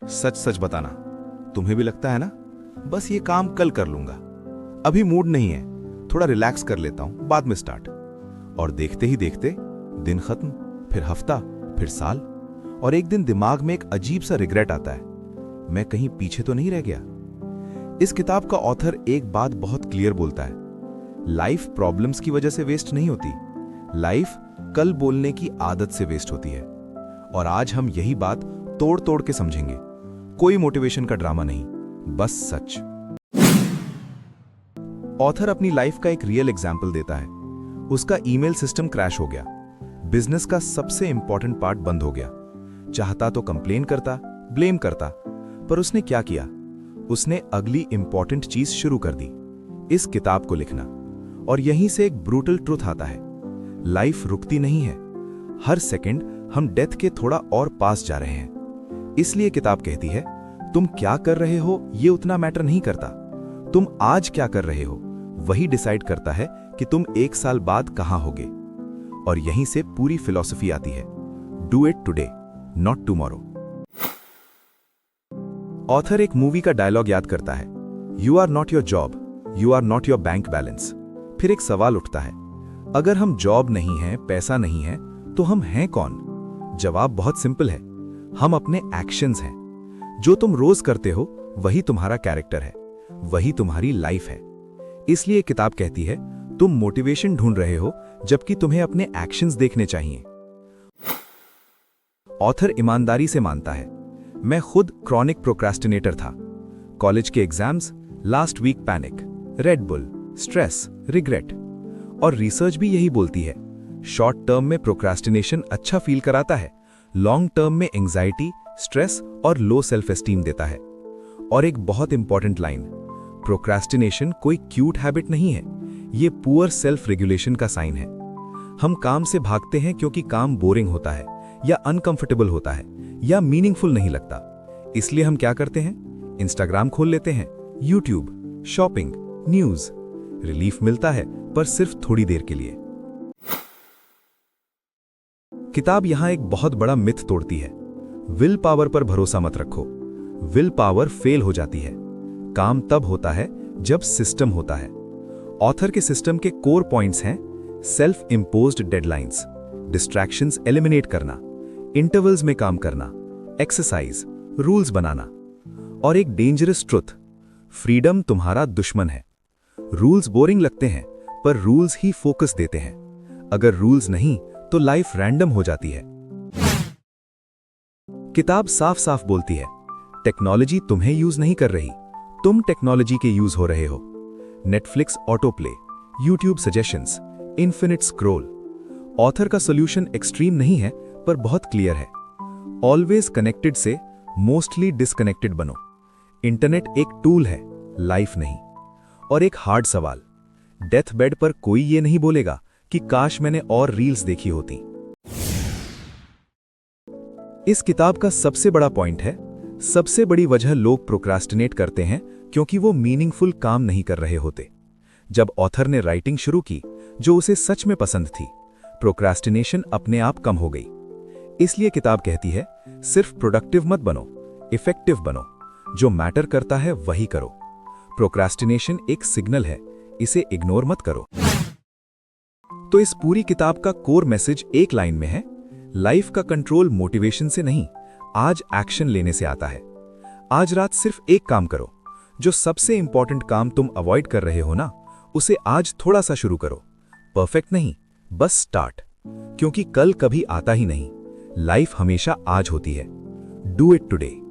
सच सच बताना, तुम्हें भी लगता है ना बस ये काम कल कर लूंगा, अभी मूड नहीं है, थोड़ा रिलैक्स कर लेता हूं, बाद में स्टार्ट। और देखते ही देखते दिन खत्म, फिर हफ्ता, फिर साल, और एक दिन दिमाग में एक अजीब सा रिग्रेट आता है, मैं कहीं पीछे तो नहीं रह गया। इस किताब का ऑथर एक बात बहुत क्लियर बोलता है, लाइफ प्रॉब्लम्स की वजह से वेस्ट नहीं होती, लाइफ कल बोलने की आदत से वेस्ट होती है। और आज हम यही बात तोड़ तोड़ के समझेंगे। कोई मोटिवेशन का ड्रामा नहीं, बस सच। ऑथर अपनी लाइफ का एक रियल एग्जाम्पल देता है। उसका ईमेल सिस्टम क्रैश हो गया, बिजनेस का सबसे इंपॉर्टेंट पार्ट बंद हो गया। चाहता तो कंप्लेन करता, ब्लेम करता, पर उसने क्या किया? उसने अगली इंपॉर्टेंट चीज शुरू कर दी, इस किताब को लिखना। और यहीं से एक ब्रूटल ट्रुथ आता है, लाइफ रुकती नहीं है, हर सेकंड हम डेथ के थोड़ा और पास जा रहे हैं। इसलिए किताब कहती है, तुम क्या कर रहे हो ये उतना मैटर नहीं करता, तुम आज क्या कर रहे हो वही डिसाइड करता है कि तुम एक साल बाद कहां होगे। और यहीं से पूरी फिलॉसफी आती है, do it today not tomorrow. Author एक मूवी का डायलॉग याद करता है, you are not your job, you are not your bank balance. फिर एक सवाल उठता है, अगर हम जॉब नहीं हैं, पैसा नहीं है, तो हम हैं कौन? जवाब बहुत सिंपल है, हम अपने एक्शंस हैं। जो तुम रोज करते हो वही तुम्हारा कैरेक्टर है, वही तुम्हारी लाइफ है। इसलिए किताब कहती है, तुम मोटिवेशन ढूंढ रहे हो जबकि तुम्हें अपने एक्शंस देखने चाहिए। ऑथर ईमानदारी से मानता है, मैं खुद क्रॉनिक प्रोक्रास्टिनेटर था। कॉलेज के exams, last week panic, Red Bull, stress, regret. और रिसर्च भी यही बोलती है, शॉर्ट टर्म में प्रोक्रास्टिनेशन अच्छा फील कराता है, लॉन्ग टर्म में एंजाइटी, स्ट्रेस और लो सेल्फ एस्टीम देता है। और एक बहुत इंपॉर्टेंट लाइन, प्रोक्रास्टिनेशन कोई क्यूट हैबिट नहीं है, ये पुअर सेल्फ रेगुलेशन का साइन है। हम काम से भागते हैं क्योंकि काम बोरिंग होता है, या अनकंफर्टेबल होता है, या मीनिंगफुल नहीं लगता। इसलिए हम क्या करते हैं? इंस्टाग्राम खोल लेते हैं, यूट्यूब, शॉपिंग, न्यूज। रिलीफ मिलता है पर सिर्फ थोड़ी देर के लिए। किताब यहां एक बहुत बड़ा मिथ तोड़ती है, विल पावर पर भरोसा मत रखो। विल पावर फेल हो जाती है, काम तब होता है जब सिस्टम होता है। ऑथर के सिस्टम के कोर पॉइंट्स हैं, self imposed deadlines, distractions eliminate करना, इंटरवल्स में काम करना, एक्सरसाइज, रूल्स बनाना। और एक डेंजरस ट्रुथ, फ्रीडम तुम्हारा दुश्मन है। रूल्स बोरिंग लगते हैं पर रूल्स ही फोकस देते हैं। अगर रूल्स नहीं तो लाइफ रैंडम हो जाती है। किताब साफ साफ बोलती है, टेक्नोलॉजी तुम्हें यूज नहीं कर रही, तुम टेक्नोलॉजी के यूज हो रहे हो। Netflix auto play, YouTube suggestions, infinite scroll. Author का सॉल्यूशन एक्सट्रीम नहीं है पर बहुत क्लियर है, ऑलवेज कनेक्टेड से मोस्टली डिसकनेक्टेड बनो। इंटरनेट एक टूल है, लाइफ नहीं। और एक हार्ड सवाल, डेथ बेड पर कोई ये नहीं बोलेगा कि काश मैंने और रील्स देखी होती। इस किताब का सबसे बड़ा पॉइंट है, सबसे बड़ी वजह लोग प्रोक्रास्टिनेट करते हैं क्योंकि वो मीनिंगफुल काम नहीं कर रहे होते। जब ऑथर ने राइटिंग शुरू की जो उसे सच में पसंद थी, प्रोक्रास्टिनेशन अपने आप कम हो गई। इसलिए किताब कहती है, सिर्फ प्रोडक्टिव मत बनो, इफेक्टिव बनो। जो मैटर करता है वही करो। प्रोक्रास्टिनेशन एक सिग्नल है, इसे इग्नोर मत करो। तो इस पूरी किताब का कोर मैसेज एक लाइन में है, लाइफ का कंट्रोल मोटिवेशन से नहीं, आज एक्शन लेने से आता है। आज रात सिर्फ एक काम करो, जो सबसे इंपॉर्टेंट काम तुम अवॉइड कर रहे हो ना, उसे आज थोड़ा सा शुरू करो। परफेक्ट नहीं, बस स्टार्ट। क्योंकि कल कभी आता ही नहीं, लाइफ हमेशा आज होती है। Do it today.